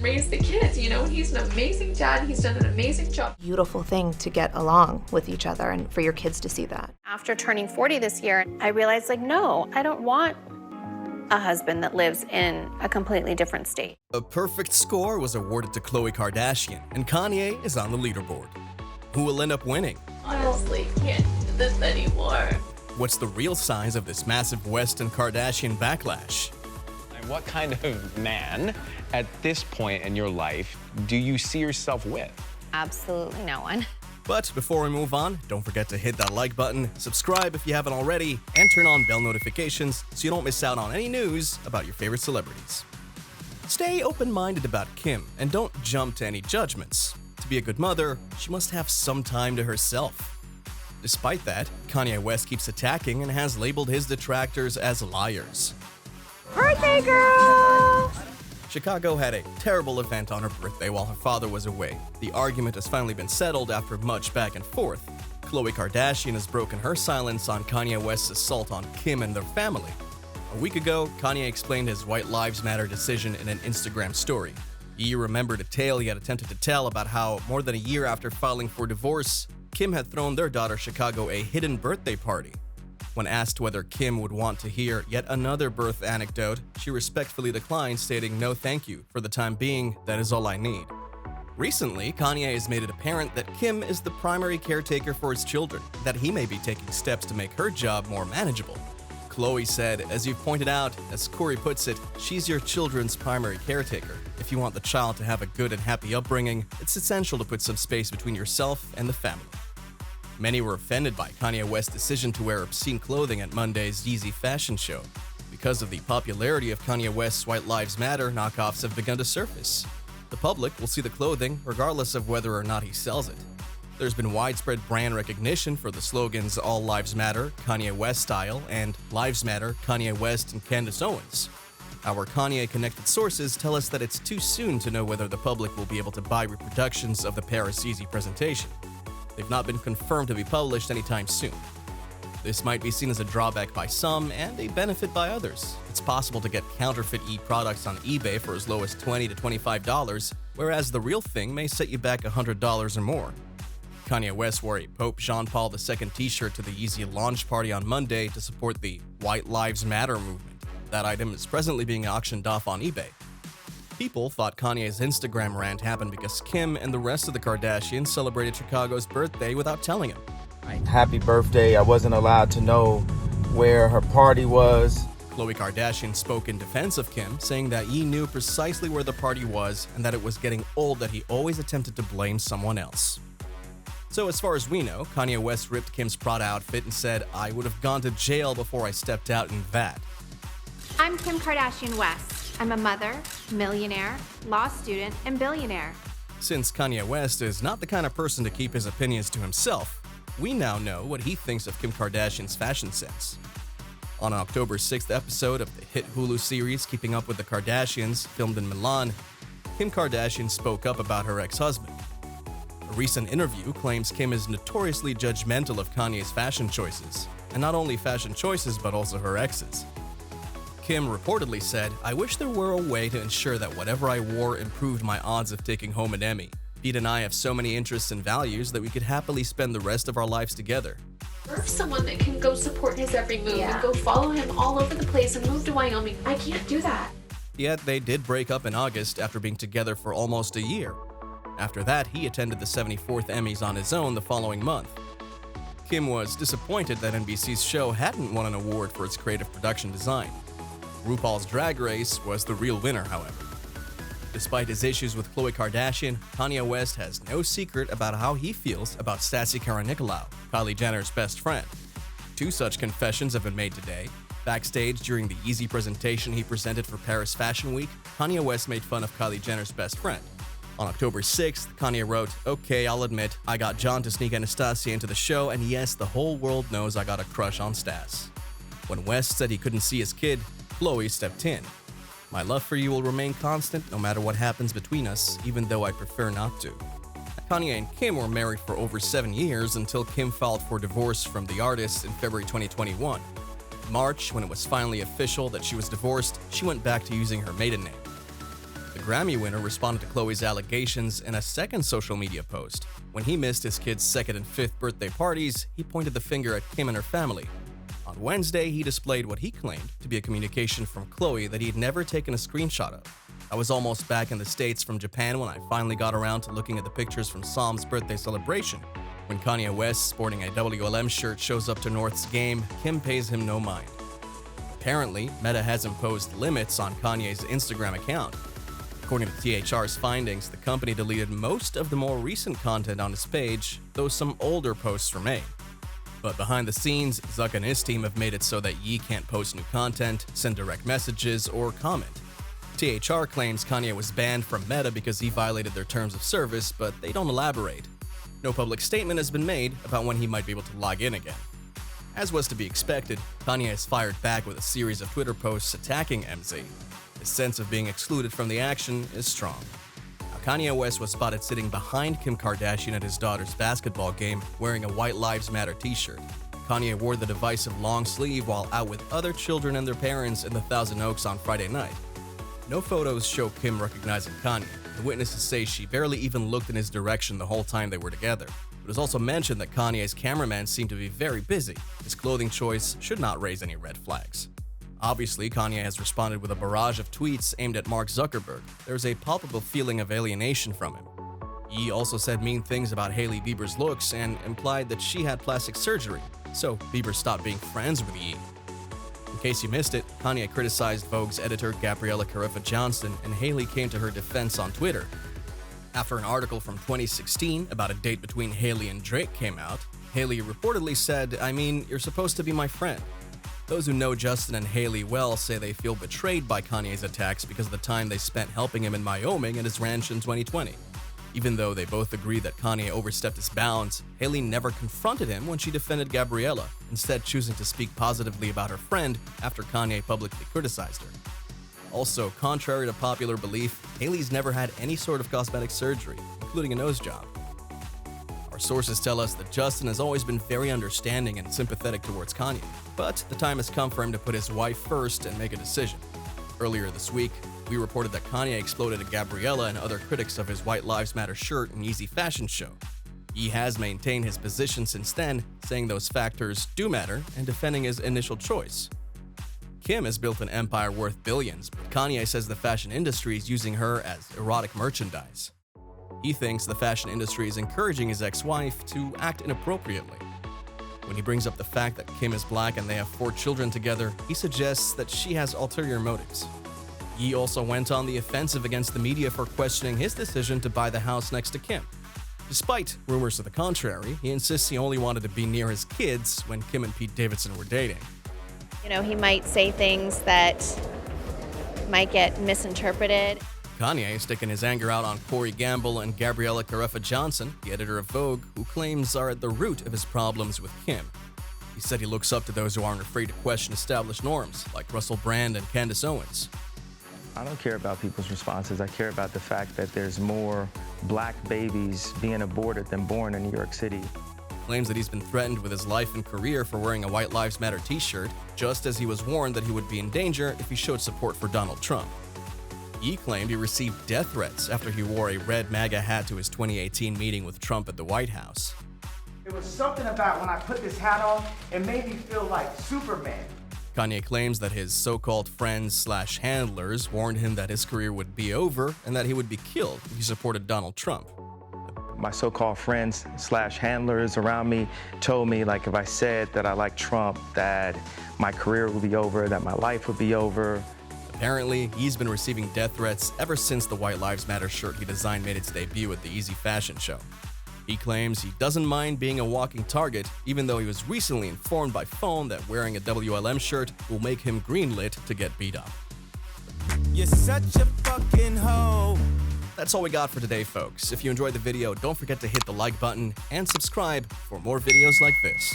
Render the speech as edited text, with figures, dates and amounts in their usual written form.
raise the kids, you know? He's an amazing dad. He's done an amazing job. Beautiful thing to get along with each other and for your kids to see that. After turning 40 this year, I realized, like, no, I don't want a husband that lives in a completely different state. A perfect score was awarded to Khloe Kardashian, and Kanye is on the leaderboard. Who will end up winning? Honestly, can't do this anymore. What's the real size of this massive West and Kardashian backlash? And what kind of man, at this point in your life, do you see yourself with? Absolutely no one. But before we move on, don't forget to hit that like button, subscribe if you haven't already, and turn on bell notifications so you don't miss out on any news about your favorite celebrities. Stay open-minded about Kim and don't jump to any judgments. To be a good mother, she must have some time to herself. Despite that, Kanye West keeps attacking and has labeled his detractors as liars. Birthday girl! Chicago had a terrible event on her birthday while her father was away. The argument has finally been settled after much back and forth. Khloe Kardashian has broken her silence on Kanye West's assault on Kim and their family. A week ago, Kanye explained his White Lives Matter decision in an Instagram story. He remembered a tale he had attempted to tell about how, more than a year after filing for divorce, Kim had thrown their daughter Chicago a hidden birthday party. When asked whether Kim would want to hear yet another birth anecdote, she respectfully declined, stating, "No thank you. For the time being, that is all I need." Recently, Kanye has made it apparent that Kim is the primary caretaker for his children, that he may be taking steps to make her job more manageable. Khloe said, "As you've pointed out, as Khouri puts it, she's your children's primary caretaker. If you want the child to have a good and happy upbringing, it's essential to put some space between yourself and the family." Many were offended by Kanye West's decision to wear obscene clothing at Monday's Yeezy fashion show. Because of the popularity of Kanye West's White Lives Matter, knockoffs have begun to surface. The public will see the clothing regardless of whether or not he sells it. There's been widespread brand recognition for the slogans All Lives Matter, Kanye West Style, and Lives Matter, Kanye West and Candace Owens. Our Kanye-connected sources tell us that it's too soon to know whether the public will be able to buy reproductions of the Paris Yeezy presentation. They've not been confirmed to be published anytime soon. This might be seen as a drawback by some and a benefit by others. It's possible to get counterfeit products on eBay for as low as $20 to $25, whereas the real thing may set you back $100 or more. Kanye West wore a Pope Jean Paul II t-shirt to the Yeezy launch party on Monday to support the White Lives Matter movement. That item is presently being auctioned off on eBay. People thought Kanye's Instagram rant happened because Kim and the rest of the Kardashians celebrated Chicago's birthday without telling him. Happy birthday. I wasn't allowed to know where her party was. Khloe Kardashian spoke in defense of Kim, saying that he knew precisely where the party was and that it was getting old that he always attempted to blame someone else. So as far as we know, Kanye West ripped Kim's Prada outfit and said, "I would have gone to jail before I stepped out in that." I'm Kim Kardashian West. I'm a mother, millionaire, law student, and billionaire. Since Kanye West is not the kind of person to keep his opinions to himself, we now know what he thinks of Kim Kardashian's fashion sense. On an October 6th episode of the hit Hulu series Keeping Up with the Kardashians, filmed in Milan, Kim Kardashian spoke up about her ex-husband. A recent interview claims Kim is notoriously judgmental of Kanye's fashion choices, and not only fashion choices but also her ex's. Kim reportedly said, "I wish there were a way to ensure that whatever I wore improved my odds of taking home an Emmy. Pete and I have so many interests and values that we could happily spend the rest of our lives together." Or someone that can go support his every move and go follow him all over the place and move to Wyoming. I can't do that. Yet they did break up in August after being together for almost a year. After that, he attended the 74th Emmys on his own the following month. Kim was disappointed that NBC's show hadn't won an award for its creative production design. RuPaul's Drag Race was the real winner, however. Despite his issues with Khloe Kardashian, Kanye West has no secret about how he feels about Stassi Karanicolaou, Kylie Jenner's best friend. Two such confessions have been made today. Backstage during the Yeezy presentation he presented for Paris Fashion Week, Kanye West made fun of Kylie Jenner's best friend. On October 6th, Kanye wrote, "Okay, I'll admit, I got John to sneak Anastasia into the show, and yes, the whole world knows I got a crush on Stas." When West said he couldn't see his kid, Khloe stepped in. "My love for you will remain constant no matter what happens between us, even though I prefer not to." Kanye and Kim were married for over 7 years until Kim filed for divorce from the artist in February 2021. In March, when it was finally official that she was divorced, she went back to using her maiden name. The Grammy winner responded to Khloe's allegations in a second social media post. When he missed his kid's 2nd and 5th birthday parties, he pointed the finger at Kim and her family. On Wednesday, he displayed what he claimed to be a communication from Khloe that he'd never taken a screenshot of. "I was almost back in the States from Japan when I finally got around to looking at the pictures from Psalm's birthday celebration. When Kanye West, sporting a WLM shirt, shows up to North's game, Kim pays him no mind." Apparently, Meta has imposed limits on Kanye's Instagram account. According to THR's findings, the company deleted most of the more recent content on his page, though some older posts remain. But behind the scenes, Zuck and his team have made it so that Ye can't post new content, send direct messages, or comment. THR claims Kanye was banned from Meta because he violated their terms of service, but they don't elaborate. No public statement has been made about when he might be able to log in again. As was to be expected, Kanye has fired back with a series of Twitter posts attacking MZ. His sense of being excluded from the action is strong. Kanye West was spotted sitting behind Kim Kardashian at his daughter's basketball game wearing a White Lives Matter t-shirt. Kanye wore the divisive long sleeve while out with other children and their parents in the Thousand Oaks on Friday night. No photos show Kim recognizing Kanye, and witnesses say she barely even looked in his direction the whole time they were together. It was also mentioned that Kanye's cameraman seemed to be very busy. His clothing choice should not raise any red flags. Obviously, Kanye has responded with a barrage of tweets aimed at Mark Zuckerberg. There's a palpable feeling of alienation from him. He also said mean things about Hailey Bieber's looks and implied that she had plastic surgery, so Bieber stopped being friends with Ye. In case you missed it, Kanye criticized Vogue's editor Gabriella Carefa-Johnson, and Hailey came to her defense on Twitter. After an article from 2016 about a date between Hailey and Drake came out, Hailey reportedly said, "I mean, you're supposed to be my friend." Those who know Justin and Hailey well say they feel betrayed by Kanye's attacks because of the time they spent helping him in Wyoming at his ranch in 2020. Even though they both agree that Kanye overstepped his bounds, Hailey never confronted him when she defended Gabriella, instead choosing to speak positively about her friend after Kanye publicly criticized her. Also, contrary to popular belief, Hailey's never had any sort of cosmetic surgery, including a nose job. Our sources tell us that Justin has always been very understanding and sympathetic towards Kanye, but the time has come for him to put his wife first and make a decision. Earlier this week, we reported that Kanye exploded at Gabriella and other critics of his White Lives Matter shirt and Yeezy fashion show. He has maintained his position since then, saying those factors do matter and defending his initial choice. Kim has built an empire worth billions, but Kanye says the fashion industry is using her as erotic merchandise. He thinks the fashion industry is encouraging his ex-wife to act inappropriately. When he brings up the fact that Kim is black and they have 4 children together, he suggests that she has ulterior motives. He also went on the offensive against the media for questioning his decision to buy the house next to Kim. Despite rumors to the contrary, he insists he only wanted to be near his kids when Kim and Pete Davidson were dating. You know, he might say things that might get misinterpreted. Kanye is taking his anger out on Khouri and Gabriella Carefa-Johnson, the editor of Vogue, who claims are at the root of his problems with Kim. He said he looks up to those who aren't afraid to question established norms, like Russell Brand and Candace Owens. I don't care about people's responses. I care about the fact that there's more black babies being aborted than born in New York City. Claims that he's been threatened with his life and career for wearing a White Lives Matter t-shirt, just as he was warned that he would be in danger if he showed support for Donald Trump. He claimed he received death threats after he wore a red MAGA hat to his 2018 meeting with Trump at the White House. It was something about when I put this hat on, it made me feel like Superman. Kanye claims that his so-called friends/handlers warned him that his career would be over and that he would be killed if he supported Donald Trump. My so-called friends/handlers around me told me, like, if I said that I like Trump, that my career would be over, that my life would be over. Apparently, he's been receiving death threats ever since the White Lives Matter shirt he designed made its debut at the Yeezy fashion show. He claims he doesn't mind being a walking target, even though he was recently informed by phone that wearing a WLM shirt will make him greenlit to get beat up. You're such a fucking hoe. That's all we got for today, folks. If you enjoyed the video, don't forget to hit the like button and subscribe for more videos like this.